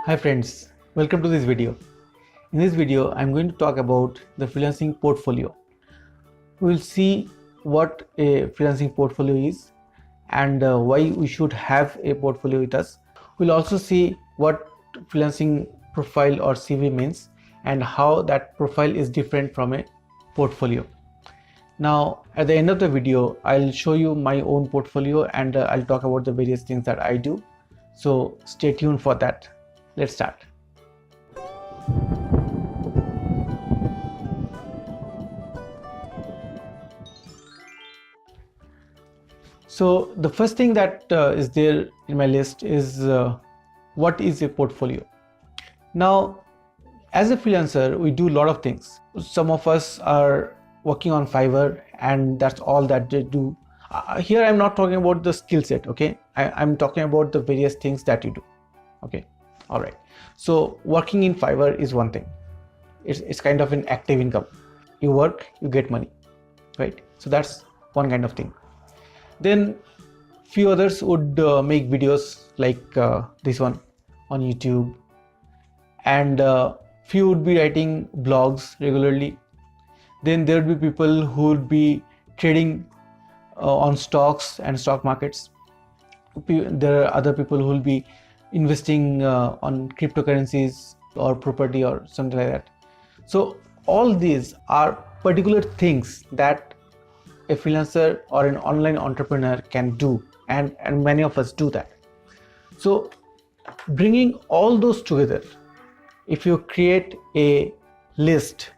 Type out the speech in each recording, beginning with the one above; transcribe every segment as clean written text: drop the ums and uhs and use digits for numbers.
Hi friends, welcome to this video. In this video, I'm going to talk about the freelancing portfolio. We will see what a freelancing portfolio is and why we should have a portfolio with us. We'll also see what freelancing profile or CV means and how that profile is different from a portfolio. Now, at the end of the video, I'll show you my own portfolio and I'll talk about the various things that I do. So stay tuned for that. Let's start. So the first thing that is there in my list is what is a portfolio? Now, as a freelancer, we do a lot of things. Some of us are working on Fiverr and that's all that they do. Here I'm not talking about the skill set, okay? I'm talking about the various things that you do, okay? All right. So working in Fiverr is one thing. It's kind of an active income. You work, you get money, right? So that's one kind of thing. Then few others would make videos like this one on YouTube, and few would be writing blogs regularly. Then there would be people who would be trading on stocks and stock markets. There are other people who will be investing on cryptocurrencies or property or something like that. So all these are particular things that a freelancer or an online entrepreneur can do, and many of us do that. So bringing all those together, if you create a list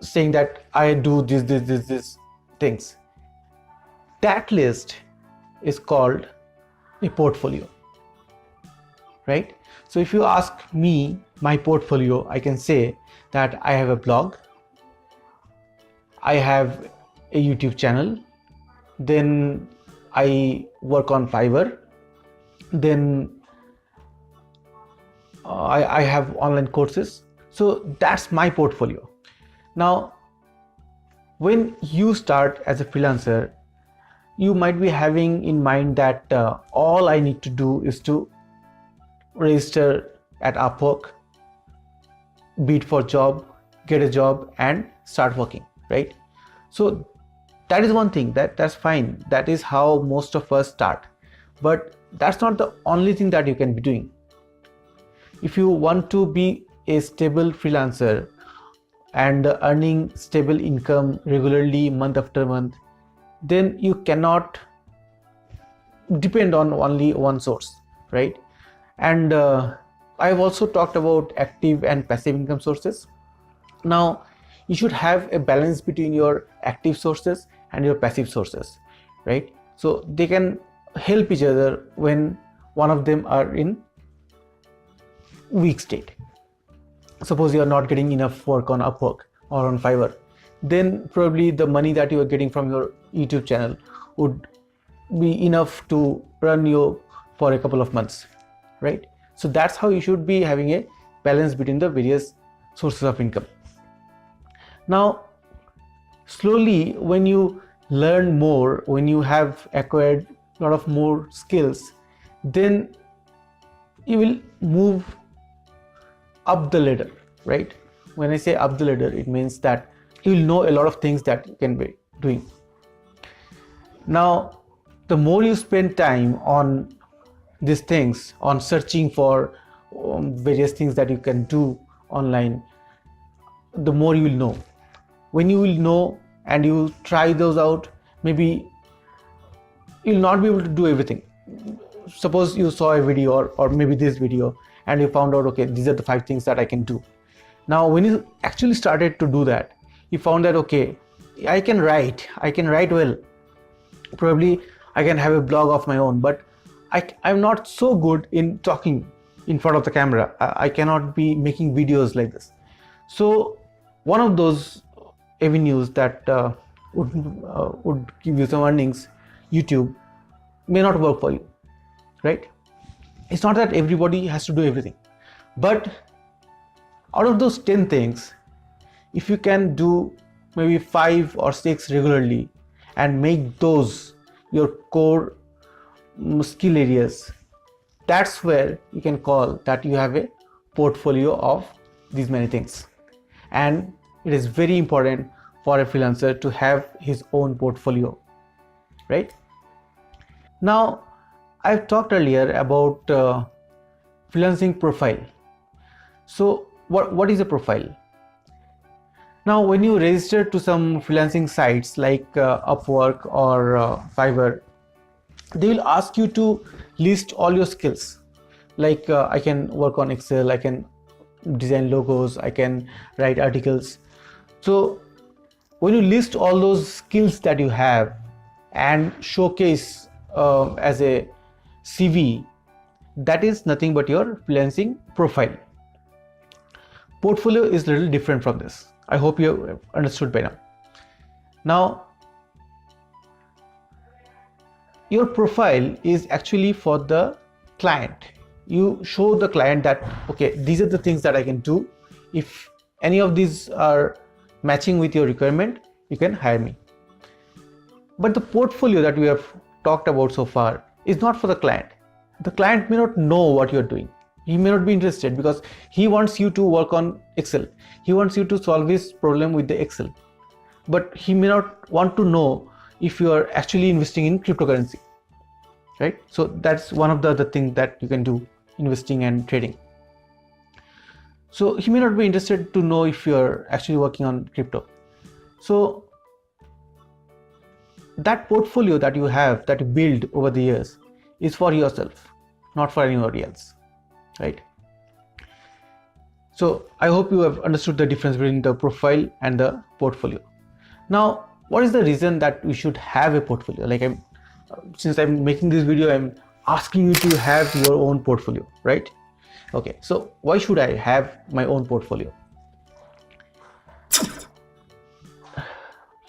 saying that I do this things, that list is called a portfolio, right? So if you ask me my portfolio, I can say that I have a blog, I have a YouTube channel, then I work on Fiverr, then I have online courses. So that's my portfolio. Now, when you start as a freelancer, you might be having in mind that all I need to do is to register at Upwork, bid for job, get a job and start working, right? So that is one thing, that's fine. That is how most of us start. But that's not the only thing that you can be doing. If you want to be a stable freelancer and earning stable income regularly month after month, then you cannot depend on only one source, right? And I've also talked about active and passive income sources. Now, you should have a balance between your active sources and your passive sources, right? So they can help each other when one of them are in weak state. Suppose you are not getting enough work on Upwork or on Fiverr, then probably the money that you are getting from your YouTube channel would be enough to run you for a couple of months, right? So that's how you should be having a balance between the various sources of income. Now, slowly, when you learn more, when you have acquired a lot of more skills, then you will move up the ladder, right? When I say up the ladder, it means that you will know a lot of things that you can be doing. Now, the more you spend time on these things, on searching for various things that you can do online, the more you will know. When you will know and you try those out, maybe you'll not be able to do everything. Suppose you saw a video or maybe this video and you found out, okay, these are the 5 things that I can do. Now, when you actually started to do that, you found that, okay, I can write well. Probably I can have a blog of my own, but I'm not so good in talking in front of the camera. I cannot be making videos like this. So one of those avenues that would give you some earnings, YouTube, may not work for you, right? It's not that everybody has to do everything, but out of those 10 things, if you can do maybe 5 or 6 regularly and make those your core skill areas, that's where you can call that you have a portfolio of these many things. And it is very important for a freelancer to have his own portfolio, right? Now, I've talked earlier about freelancing profile. So what is a profile? Now, when you register to some freelancing sites like Upwork or Fiverr, they will ask you to list all your skills. Like I can work on Excel, I can design logos, I can write articles. So when you list all those skills that you have and showcase as a CV, that is nothing but your freelancing profile. Portfolio is a little different from this. I hope you have understood by now. Now, your profile is actually for the client. You show the client that, okay, these are the things that I can do. If any of these are matching with your requirement, you can hire me. But the portfolio that we have talked about so far is not for the client. The client may not know what you're doing. He may not be interested because he wants you to work on Excel. He wants you to solve his problem with the Excel. But he may not want to know if you are actually investing in cryptocurrency, right? So that's one of the other things that you can do, investing and trading. So he may not be interested to know if you're actually working on crypto. So that portfolio that you have, that you build over the years, is for yourself, not for anybody else, right? So I hope you have understood the difference between the profile and the portfolio. Now, what is the reason that we should have a portfolio? Like, since I'm making this video, I'm asking you to have your own portfolio, right? Okay, so why should I have my own portfolio?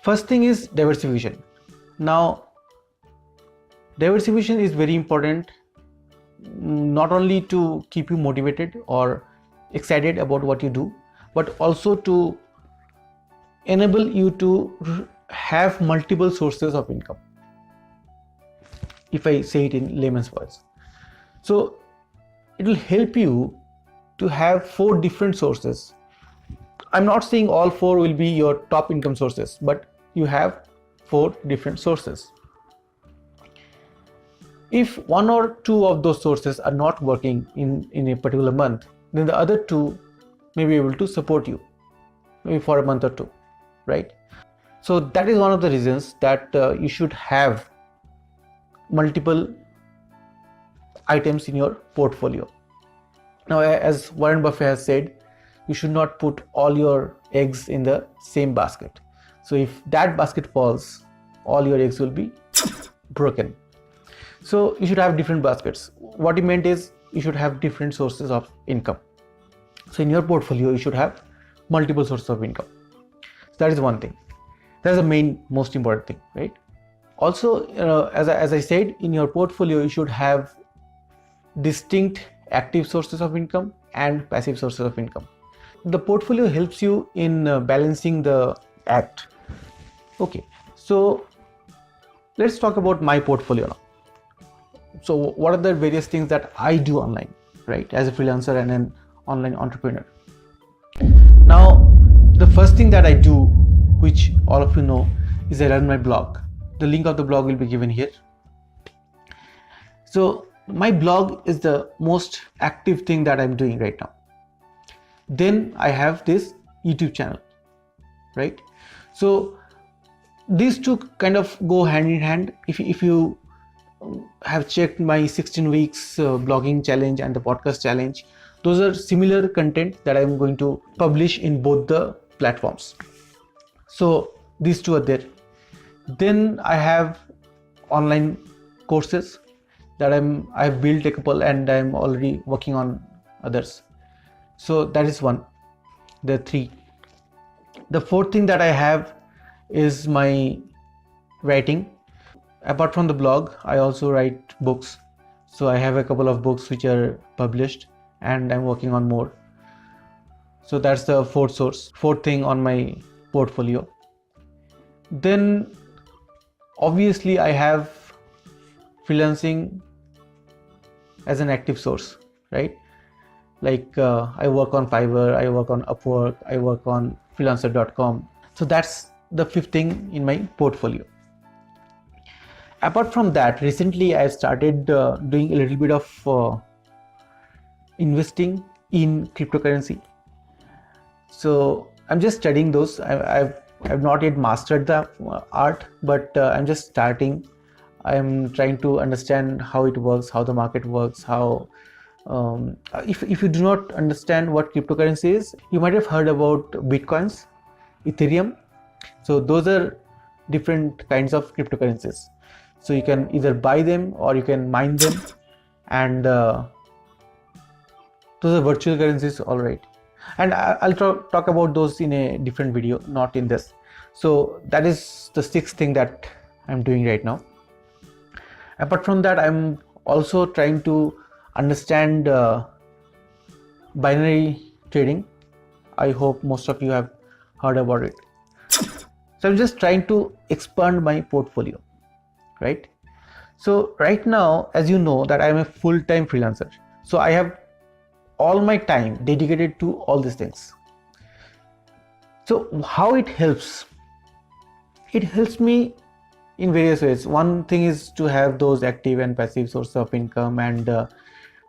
First thing is diversification. Now, diversification is very important, not only to keep you motivated or excited about what you do, but also to enable you to have multiple sources of income, if I say it in layman's words. So it will help you to have 4 different sources. I'm not saying all 4 will be your top income sources, but you have 4 different sources. If 1 or 2 of those sources are not working in a particular month, then the other 2 may be able to support you, maybe for a month or 2, right? So that is one of the reasons that you should have multiple items in your portfolio. Now, as Warren Buffett has said, you should not put all your eggs in the same basket. So if that basket falls, all your eggs will be broken. So you should have different baskets. What he meant is you should have different sources of income. So in your portfolio, you should have multiple sources of income. So that is one thing. That's the main, most important thing, right? Also, as I said, in your portfolio, you should have distinct active sources of income and passive sources of income. The portfolio helps you in balancing the act. Okay, so let's talk about my portfolio now. So what are the various things that I do online, right, as a freelancer and an online entrepreneur? Now, the first thing that I do, which all of you know, is I run my blog. The link of the blog will be given here. So my blog is the most active thing that I'm doing right now. Then I have this YouTube channel, right? So these two kind of go hand in hand. If you have checked my 16 weeks blogging challenge and the podcast challenge, those are similar content that I'm going to publish in both the platforms. So these two are there. Then I have online courses that I've built a couple and I'm already working on others. So that is one. There are 3. The 4th thing that I have is my writing. Apart from the blog, I also write books. So I have a couple of books which are published and I'm working on more. So that's the 4th thing on my portfolio. Then obviously I have freelancing as an active source, right? Like I work on Fiverr, I work on Upwork, I work on freelancer.com. So that's the fifth thing in my portfolio. Apart from that, recently I started doing a little bit of investing in cryptocurrency. So I'm just studying those. I've not yet mastered the art, but I'm just starting. I'm trying to understand how it works, how the market works, how if you do not understand what cryptocurrency is, you might have heard about Bitcoins, Ethereum. So those are different kinds of cryptocurrencies. So you can either buy them or you can mine them, and those are virtual currencies, all right. And I'll talk about those in a different video, not in this. So that is the sixth thing that I'm doing right now. Apart from that, I'm also trying to understand binary trading. I hope most of you have heard about it. So I'm just trying to expand my portfolio, right? So right now, as you know, that I'm a full-time freelancer. So I have all my time dedicated to all these things. So how it helps? It helps me in various ways. One thing is to have those active and passive sources of income, and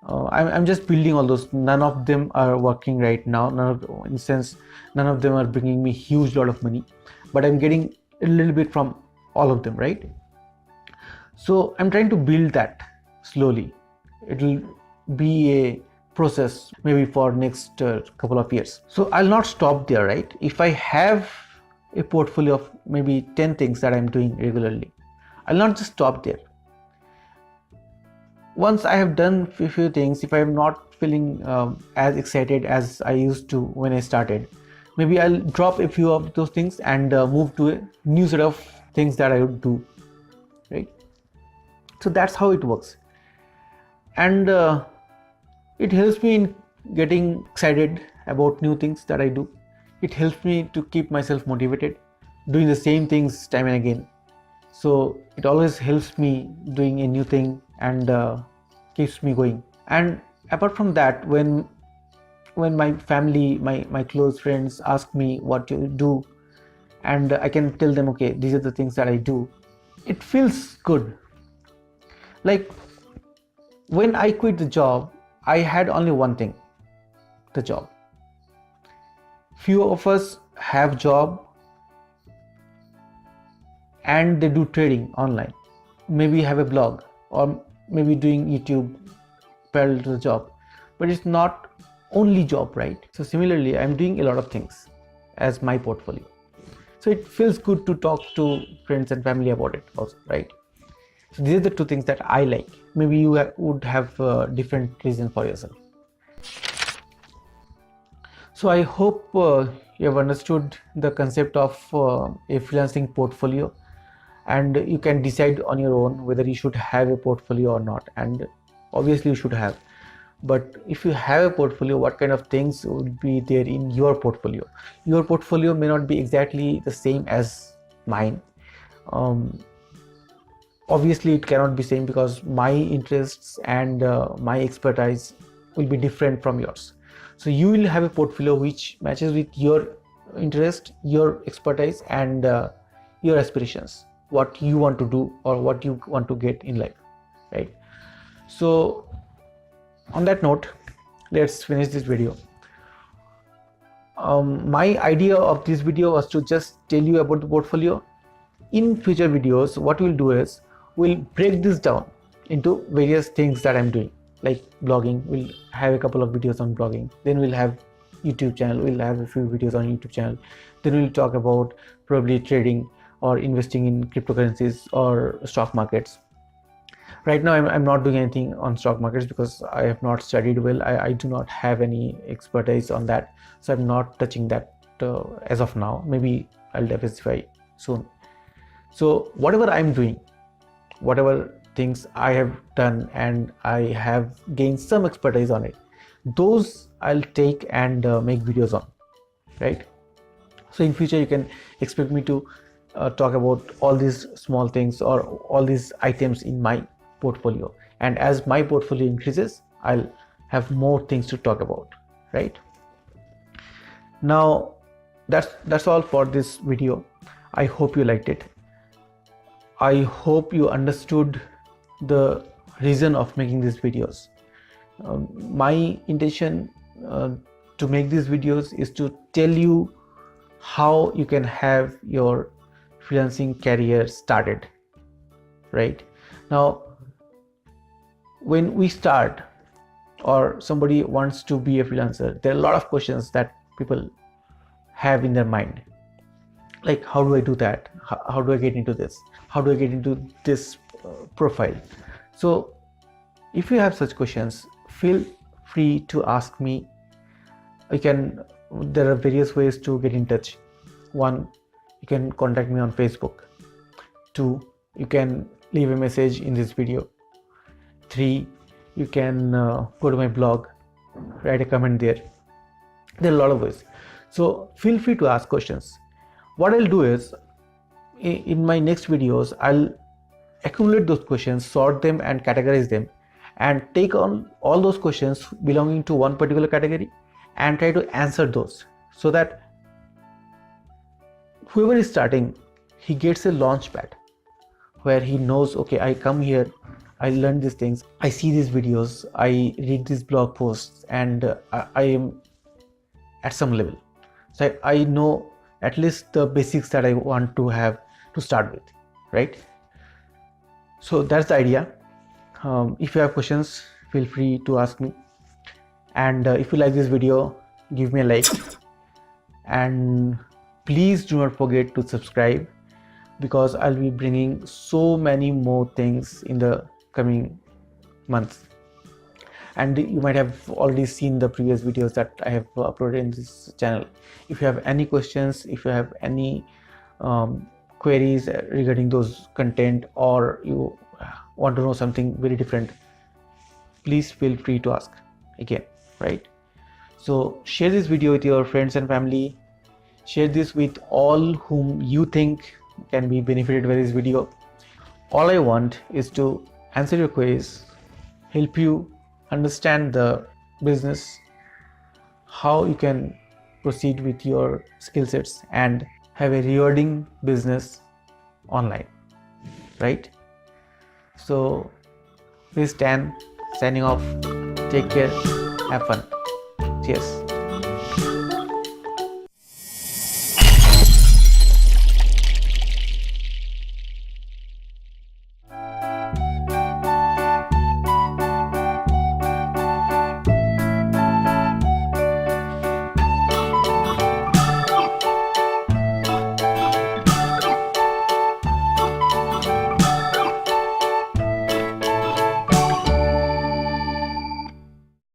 I'm just building all those. None of them are working right now. None of them are bringing me huge lot of money, but I'm getting a little bit from all of them, right? So I'm trying to build that slowly. It will be a process maybe for next couple of years. So I'll not stop there, right? If I have a portfolio of maybe 10 things that I'm doing regularly, I'll not just stop there. Once I have done a few things, if I'm not feeling as excited as I used to when I started, maybe I'll drop a few of those things and move to a new set of things that I would do, right? So that's how it works. And it helps me in getting excited about new things that I do. It helps me to keep myself motivated, doing the same things time and again. So it always helps me doing a new thing and keeps me going. And apart from that, when my family, my close friends ask me what you do, and I can tell them, okay, these are the things that I do, it feels good. Like when I quit the job, I had only one thing, the job. Few of us have job and they do trading online, maybe have a blog, or maybe doing YouTube parallel to the job, but it's not only job, right? So similarly, I'm doing a lot of things as my portfolio. So it feels good to talk to friends and family about it also, right? So these are the two things that I like. Maybe you would have a different reason for yourself. So I hope you have understood the concept of a freelancing portfolio, and you can decide on your own whether you should have a portfolio or not. And obviously you should have. But if you have a portfolio, what kind of things would be there in your portfolio? Your portfolio may not be exactly the same as mine. Obviously it cannot be same because my interests and my expertise will be different from yours. So you will have a portfolio which matches with your interest, your expertise, and your aspirations, what you want to do or what you want to get in life, right? So on that note, let's finish this video. My idea of this video was to just tell you about the portfolio. In future videos, what we'll do is we'll break this down into various things that I'm doing, like blogging. We'll have a couple of videos on blogging, then we'll have YouTube channel, we'll have a few videos on YouTube channel, then we'll talk about probably trading or investing in cryptocurrencies or stock markets. Right now I'm not doing anything on stock markets because I have not studied well. I do not have any expertise on that, so I'm not touching that as of now. Maybe I'll diversify soon. So whatever I'm doing, whatever things I have done and I have gained some expertise on it, those I'll take and make videos on, right? So in future you can expect me to talk about all these small things or all these items in my portfolio and as my portfolio increases, I'll have more things to talk about, right? Now that's all for this video. I hope you liked it. I hope you understood the reason of making these videos. My intention to make these videos is to tell you how you can have your freelancing career started, right? Now, when we start or somebody wants to be a freelancer, there are a lot of questions that people have in their mind, like how do I do that, how do I get into this, how do I get into this profile. So if you have such questions, feel free to ask me. There are various ways to get in touch. One, you can contact me on Facebook. Two, you can leave a message in this video. Three, you can go to my blog, write a comment there. There are a lot of ways. So feel free to ask questions. What I'll do is, in my next videos, I'll accumulate those questions, sort them and categorize them, and take on all those questions belonging to one particular category and try to answer those, so that whoever is starting, he gets a launch pad where he knows, okay, I come here, I learn these things, I see these videos, I read these blog posts, and I am at some level. So I know at least the basics that I want to have to start with, right? So that's the idea. If you have questions, feel free to ask me. And if you like this video, give me a like. And please do not forget to subscribe, because I'll be bringing so many more things in the coming months. And you might have already seen the previous videos that I have uploaded in this channel. If you have any questions, if you have any queries regarding those content, or you want to know something very different, please feel free to ask again, right? So share this video with your friends and family. Share this with all whom you think can be benefited by this video. All I want is to answer your queries, help you understand the business, how you can proceed with your skill sets and have a rewarding business online, right? So this is Dan signing off. Take care, have fun. Cheers.